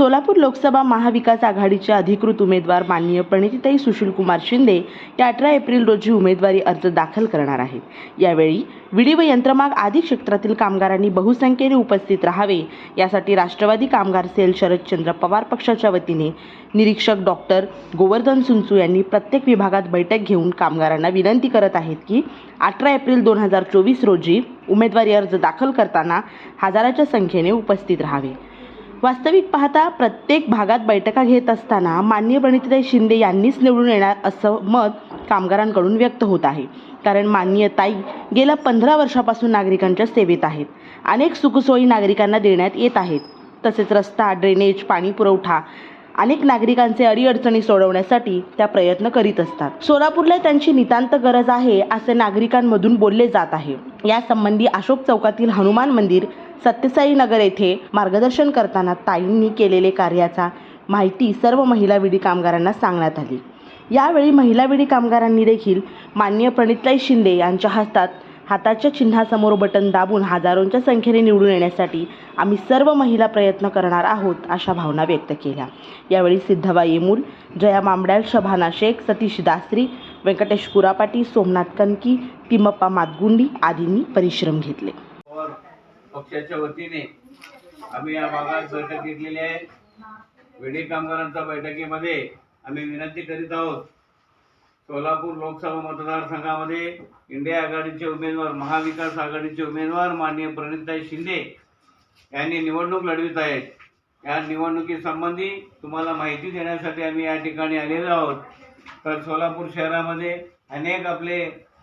सोलापूर लोकसभा महाविकास आघाडीच्या अधिकृत उमेदवार माननीय प्रणितीताई सुशीलकुमार शिंदे या 18 एप्रिल रोजी उमेदवारी अर्ज दाखल करणार आहेत। यावेळी विडी व यंत्रमाग आदी क्षेत्रातील कामगारांनी बहुसंख्येने उपस्थित राहावे यासाठी राष्ट्रवादी कामगार सेल शरदचंद्र पवार पक्षाच्या वतीने निरीक्षक डॉक्टर गोवर्धन सुंचू यांनी प्रत्येक विभागात बैठक घेऊन कामगारांना विनंती करत आहेत की 18 एप्रिल 2024 रोजी उमेदवारी अर्ज दाखल करताना हजाराच्या संख्येने उपस्थित राहावे। वास्तविक पाहता प्रत्येक भागात बैठका घेत असताना माननीय प्रणितीताई शिंदे यांनीच निवडून येणार असं मत कामगारांकडून व्यक्त होत आहे। कारण माननीय ताई गेल्या 15 वर्षापासून नागरिकांच्या सेवेत आहेत। अनेक सुखसोयी नागरिकांना देण्यात येत आहेत। तसेच रस्ता, ड्रेनेज, पाणी पुरवठा अनेक नागरिकांचे अडीअडचणी सोडवण्यासाठी त्या प्रयत्न करीत असतात। सोलापूरला त्यांची नितांत गरज आहे असे नागरिकांमधून बोलले जात आहे। या संबंधी अशोक चौकातील हनुमान मंदिर, सत्यसाई नगर येथे मार्गदर्शन करताना ताईंनी केलेले कार्याचा माहिती सर्व महिला विडी कामगारांना सांगण्यात आली। यावेळी महिला विडी कामगारांनी देखील माननीय प्रणितीताई शिंदे यांच्या हाताच्या चिन्हासमोर बटन दाबून हजारोंच्या संख्येने निवडून येण्यासाठी आम्ही सर्व महिला प्रयत्न करणार आहोत अशा भावना व्यक्त केल्या। यावेळी सिद्धबा येमूल, जया मामड्याल, शभाना शेख, सतीश दासरी, व्यंकटेश कुरापाटी, सोमनाथ कनकी, तिमप्पा मातगुंडी आदींनी परिश्रम घेतले। पक्षाच्या वतीने आम्ही या भागात बैठक घेतलेली आहे। विडी कामगारांच्या बैठकीमध्ये आम्ही विनंती करीत आहोत, सोलापूर लोकसभा मतदारसंघामध्ये इंडिया आघाडीचे उमेदवार, महाविकास आघाडीचे उमेदवार माननीय प्रणितीताई शिंदे यांनी निवडणूक लढवित आहेत। या निवडणुकीसंबंधी तुम्हाला माहिती देण्यासाठी आम्ही या ठिकाणी आलेलो आहोत। तर सोलापूर शहरामध्ये अनेक आपले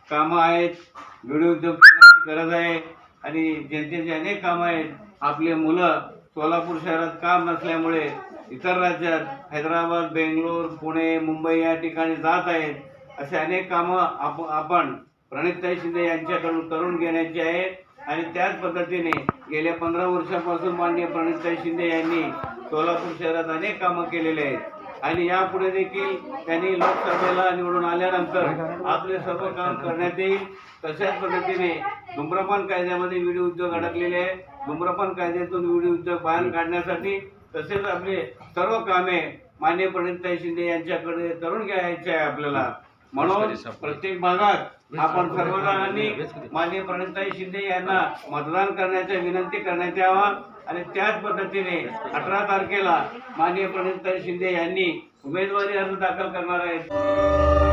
कामं आहेत, विडी उद्योगाची गरज आहे आणि जनतेचे अनेक कामं आहेत। आपले मुलं सोलापूर शहरात काम नसल्यामुळे इतर राज्यात हैदराबाद, बेंगलोर, पुणे, मुंबई या ठिकाणी जात आहेत। असे अनेक कामं आपण प्रणितीताई शिंदे यांच्याकडून करून घेण्याची आहेत आणि त्याच पद्धतीने गेल्या 15 वर्षापासून माननीय प्रणितीताई शिंदे यांनी सोलापूर शहरात अनेक कामं केलेले आहेत आणि यापुढे देखील त्यांनी लोकसभेला निवडून आल्यानंतर आपले सर्व काम करण्यात येईल। तशाच पद्धतीने धूम्रपान कायद्यामध्ये विडी उद्योग अडकलेले आहे। धूम्रपान कायद्यातून विडी उद्योग बाहेर काढण्यासाठी तसेच आपले सर्व कामे माननीय प्रणितीताई शिंदे यांच्याकडे करून घ्यायचे आहे आपल्याला। म्हणून प्रत्येक भागात आपण सर्वजणांनी माननीय प्रणितीताई शिंदे यांना मतदान करण्याची विनंती करण्यात यावा आणि त्याच पद्धतीने 18 तारखेला माननीय प्रणितीताई शिंदे यांनी उमेदवारी अर्ज दाखल करणार आहेत।